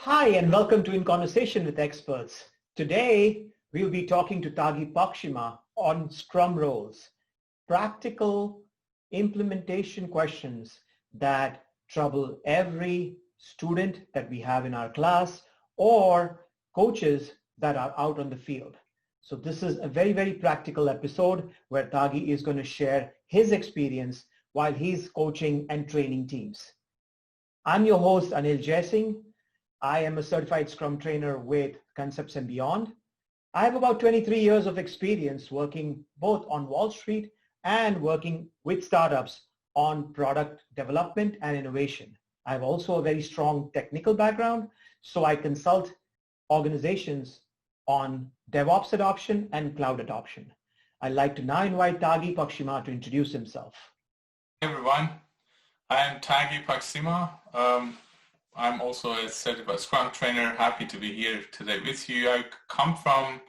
Hi, and welcome to In Conversation with Experts. Today, we'll be talking to Taghi Pakshima on Scrum Roles, practical implementation questions that trouble every student that we have in our class or coaches that are out on the field. So this is a very practical episode where Taghi is going to share his experience while he's coaching and training teams. I'm your host, Anil Jaising. I am a certified Scrum trainer with Concepts and Beyond. I have about 23 years of experience working both on Wall Street and working with startups on product development and innovation. I have also a very strong technical background, so I consult organizations on DevOps adoption and cloud adoption. I'd like to now invite Taghi Pakshima to introduce himself. Hey everyone, I am Taghi Pakshima. I'm also a certified Scrum trainer. Happy to be here today with you. I come from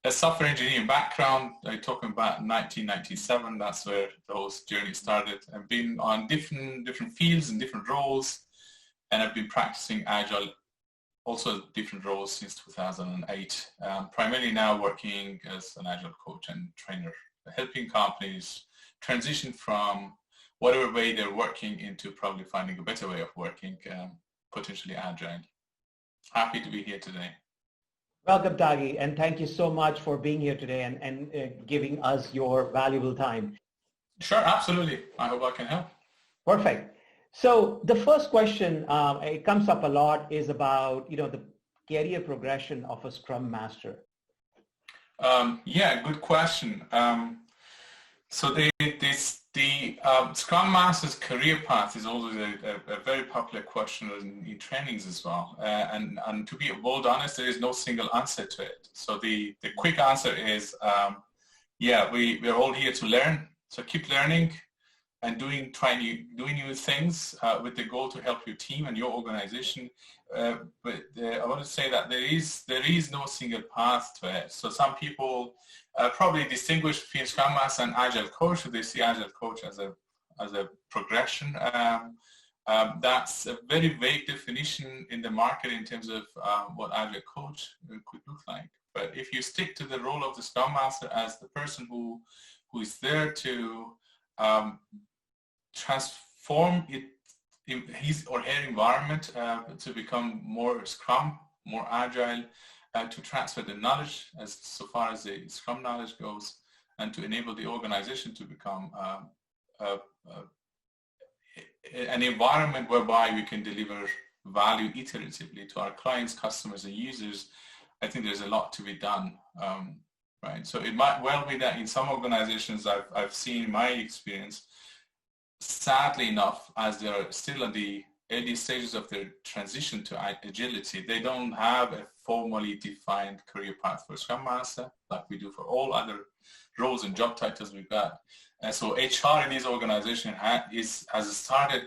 a software engineering background. I'm talking about 1997. That's where the whole journey started. I've been on different fields and different roles, and I've been practicing agile, also different roles since 2008. Primarily now working as an agile coach and trainer, helping companies transition from whatever way they're working into probably finding a better way of working, potentially agile. Happy to be here today. Welcome, Taghi, and thank you so much for being here today and giving us your valuable time. Sure, absolutely. I hope I can help. Perfect. So the first question, it comes up a lot, is about the career progression of a Scrum Master. Yeah, good question. So the Scrum Master's career path is always a very popular question in trainings as well. And to be bold honest, there is no single answer to it. So the quick answer is, we're all here to learn. So keep learning and doing new things with the goal to help your team and your organization. But I want to say that there is no single path to it. So some people probably distinguish between Scrum Master and Agile Coach. So they see Agile Coach as a progression. That's a very vague definition in the market in terms of what Agile Coach could look like. But if you stick to the role of the Scrum Master as the person who is there to transform his or her environment to become more Scrum, more Agile, to transfer the knowledge as so far as the Scrum knowledge goes, and to enable the organization to become an environment whereby we can deliver value iteratively to our clients, customers, and users. I think there's a lot to be done, right? So it might well be that in some organizations I've seen in my experience, sadly enough, as they're still in the early stages of their transition to agility, they don't have a formally defined career path for Scrum Master like we do for all other roles and job titles we've got. And so HR in this organization has started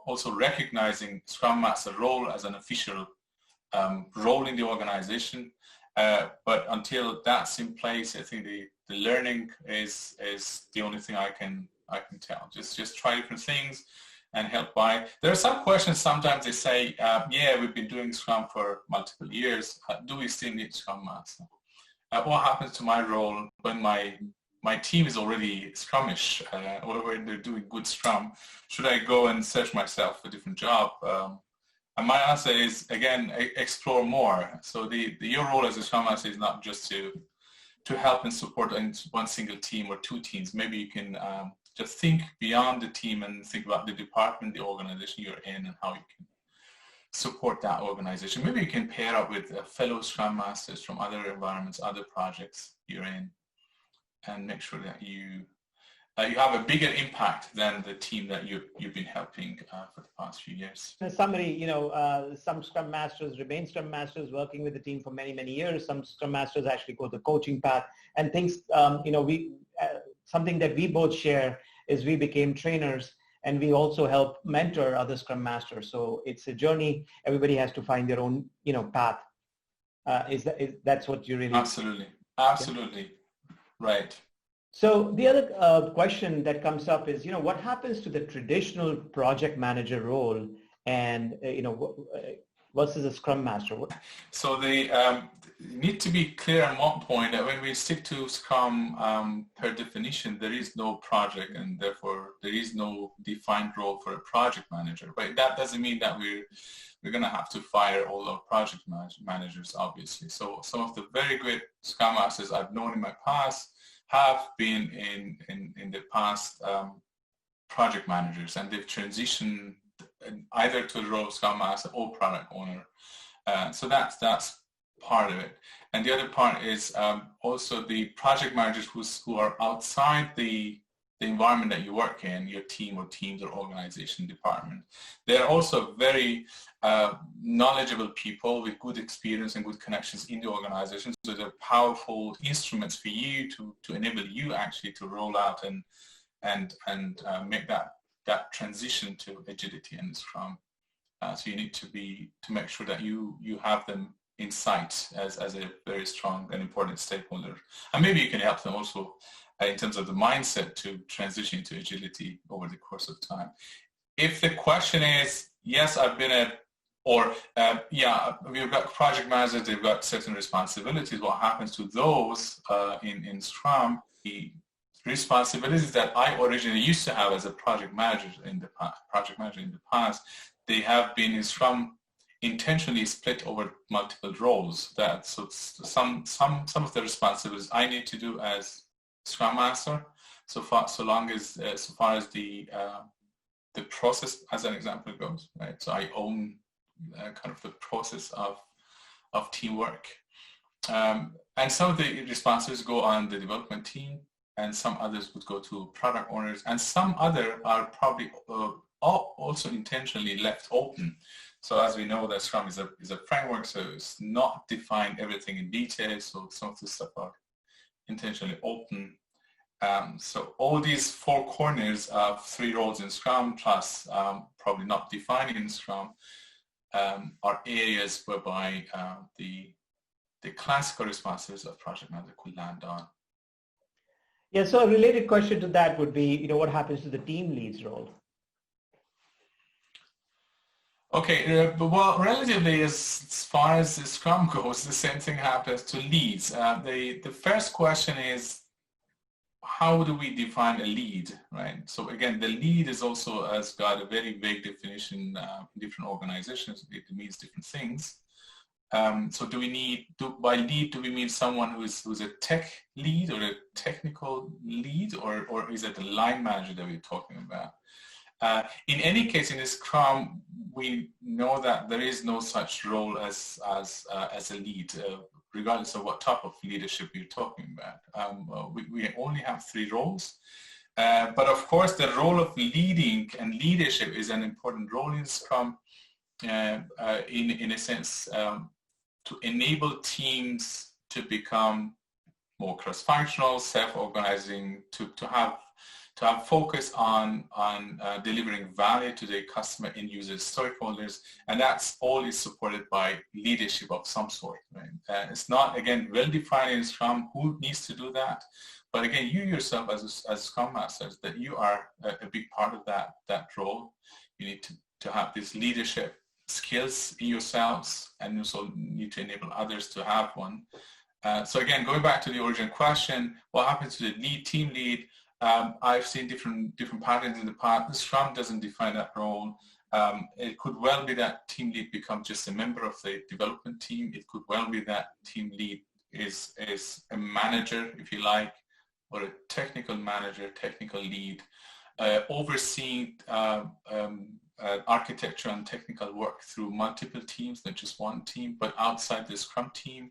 also recognizing Scrum Master role as an official role in the organization. But until that's in place, I think the learning is the only thing I can tell. Just try different things and help by. There are some questions sometimes they say, we've been doing Scrum for multiple years. Do we still need Scrum Master? What happens to my role when my team is already Scrumish or when they're doing good Scrum? Should I go and search myself a different job? And my answer is, again, explore more. So your role as a Scrum Master is not just to help and support one single team or two teams. Maybe you can just think beyond the team and think about the department, the organization you're in, and how you can support that organization. Maybe you can pair up with fellow Scrum Masters from other environments, other projects you're in, and make sure that you have a bigger impact than the team that you've been helping for the past few years. In summary, some Scrum Masters remain Scrum Masters working with the team for many years. Some Scrum Masters actually go the coaching path, and things, something that we both share is we became trainers, and we also help mentor other Scrum Masters. So it's a journey. Everybody has to find their own, path. That's what you really... Absolutely. Right. So the other question that comes up is, what happens to the traditional project manager role, and versus a Scrum Master? So they need to be clear on one point that when we stick to Scrum, per definition, there is no project and therefore there is no defined role for a project manager. But that doesn't mean that we're going to have to fire all our project managers, obviously. So some of the very great Scrum Masters I've known in my past have been in the past project managers, and they've transitioned either to the role of Scrum Master or product owner. So that's part of it. And the other part is also the project managers who are outside the environment that you work in, your team or teams or organization department. They're also very knowledgeable people with good experience and good connections in the organization. So they're powerful instruments for you to enable you actually to roll out and make that transition to agility and Scrum. So you need to make sure that you have them in sight as a very strong and important stakeholder. And maybe you can help them also in terms of the mindset to transition to agility over the course of time. If the question is, yes, I've been we've got project managers, they've got certain responsibilities. What happens to those in Scrum? The responsibilities that I originally used to have as a project manager in the past, they have been in Scrum intentionally split over multiple roles. So some of the responsibilities I need to do as Scrum Master, so far as the process, as an example, goes, right? So I own kind of the process of teamwork, and some of the responsibilities go on the development team, and some others would go to product owners, and some other are probably also intentionally left open. So as we know, that Scrum is a framework, so it's not defined everything in detail. So some of the stuff are intentionally open. So all these four corners of 3 roles in Scrum plus probably not defined in Scrum are areas whereby the classical responsibilities of project manager could land on. Yeah, so a related question to that would be, what happens to the team lead's role? Okay, well, relatively, as far as the Scrum goes, the same thing happens to leads. The first question is, how do we define a lead, right? So again, the lead has got a very vague definition in different organizations. It means different things. So by lead, do we mean someone who's a tech lead or a technical lead, or is it the line manager that we're talking about? In any case, in Scrum, we know that there is no such role as a lead, regardless of what type of leadership you're talking about. We only have 3 roles. But of course, the role of leading and leadership is an important role in Scrum, in a sense, to enable teams to become more cross-functional, self-organizing, to have focus on delivering value to the customer, end users, stakeholders, and that's all is supported by leadership of some sort. Right? It's not, again, well defined in Scrum who needs to do that, but again, you yourself as Scrum Masters, that you are a big part of that role. You need to have these leadership skills in yourselves, and you also need to enable others to have one. So again, going back to the original question, what happens to the team lead? I've seen different patterns in the past. Scrum doesn't define that role. It could well be that team lead becomes just a member of the development team. It could well be that team lead is a manager, if you like, or a technical manager, technical lead, overseeing architecture and technical work through multiple teams, not just one team, but outside the Scrum team.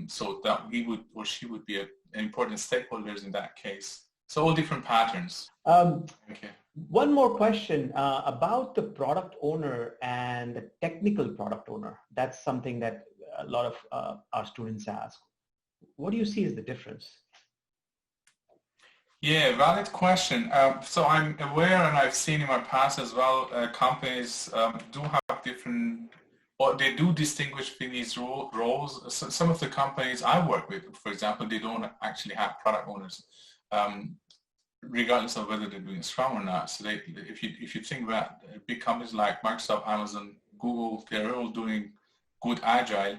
So that he would or she would be an important stakeholders in that case. So all different patterns. Okay. One more question about the product owner and the technical product owner. That's something that a lot of our students ask. What do you see as the difference? Yeah, valid question. So I'm aware, and I've seen in my past as well, companies do have different, or they do distinguish between these roles. So some of the companies I work with, for example, they don't actually have product owners, regardless of whether they're doing Scrum or not. So if you think about big companies like Microsoft, Amazon, Google, they're all doing good agile,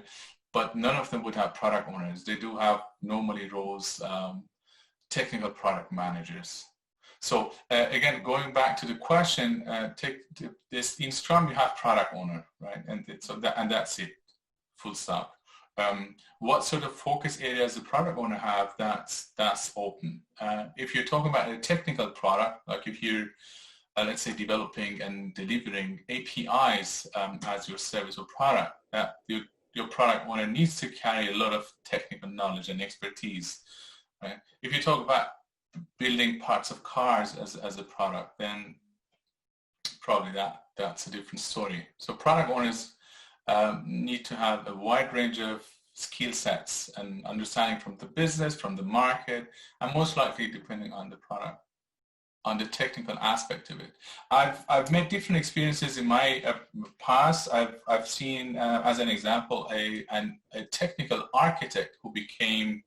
but none of them would have product owners. They do have normally roles, technical product managers. So again, going back to the question, take this in Scrum, you have product owner, right? And that's it, full stop. What sort of focus areas the product owner have, that's open. If you're talking about a technical product, like if you're, let's say, developing and delivering APIs as your service or product, your product owner needs to carry a lot of technical knowledge and expertise. Right? If you talk about building parts of cars as a product, then probably that's a different story. So product owners need to have a wide range of skill sets and understanding from the business, from the market, and most likely depending on the product, on the technical aspect of it. I've made different experiences in my past. I've seen, as an example, a technical architect who became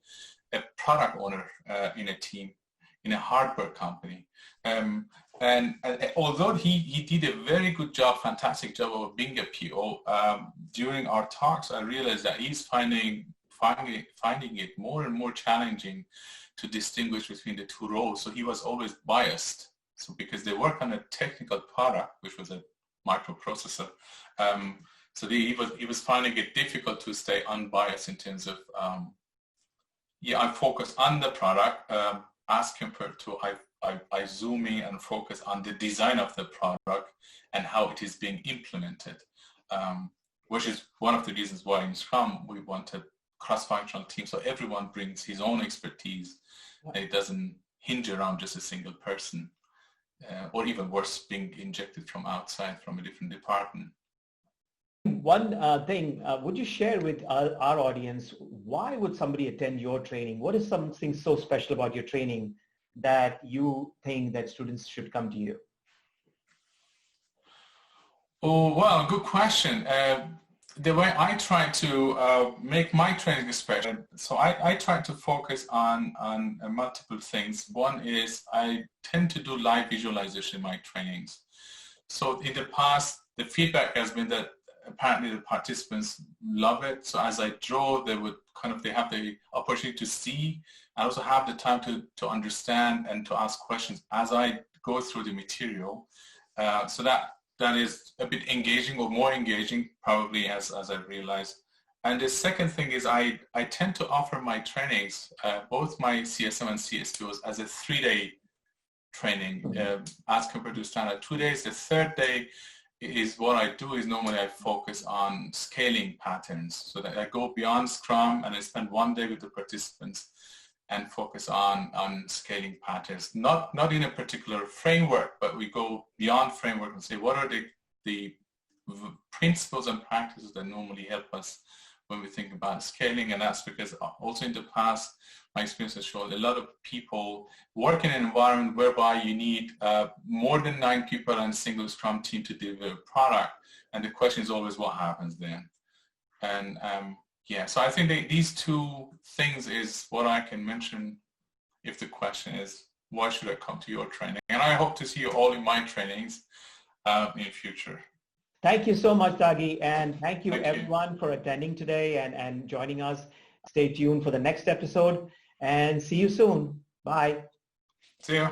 a product owner in a team, in a hardware company. And although he did a very good job, fantastic job of being a PO, during our talks, I realized that he's finding it more and more challenging to distinguish between the two roles. So he was always biased. So because they work on a technical product, which was a microprocessor, so he was finding it difficult to stay unbiased in terms of, I focus on the product as compared to I zoom in and focus on the design of the product and how it is being implemented, which is one of the reasons why in Scrum we want a cross-functional team, so everyone brings his own expertise and it doesn't hinge around just a single person, or even worse, being injected from outside, from a different department. One thing, would you share with our audience, why would somebody attend your training? What is something so special about your training that you think that students should come to you? Oh, well, good question. The way I try to make my training special, so I try to focus on multiple things. One is I tend to do live visualization in my trainings. So in the past, the feedback has been that apparently the participants love it. So as I draw, they have the opportunity to see. I also have the time to understand and to ask questions as I go through the material. So that is a bit engaging, or more engaging probably, as I realized. And the second thing is I tend to offer my trainings, both my CSM and CSPOs, as a 3-day training as compared to standard 2 days. The third day is what I do is normally I focus on scaling patterns, so that I go beyond Scrum and I spend 1 day with the participants and focus on scaling patterns, not in a particular framework, but we go beyond framework and say what are the principles and practices that normally help us when we think about scaling. And that's because also in the past, my experience has shown a lot of people work in an environment whereby you need more than 9 people on a single Scrum team to deliver a product. And the question is always what happens then. And so I think these two things is what I can mention if the question is, why should I come to your training? And I hope to see you all in my trainings in the future. Thank you so much, Tagi, and thank you everyone for attending today and joining us. Stay tuned for the next episode and see you soon. Bye. See you.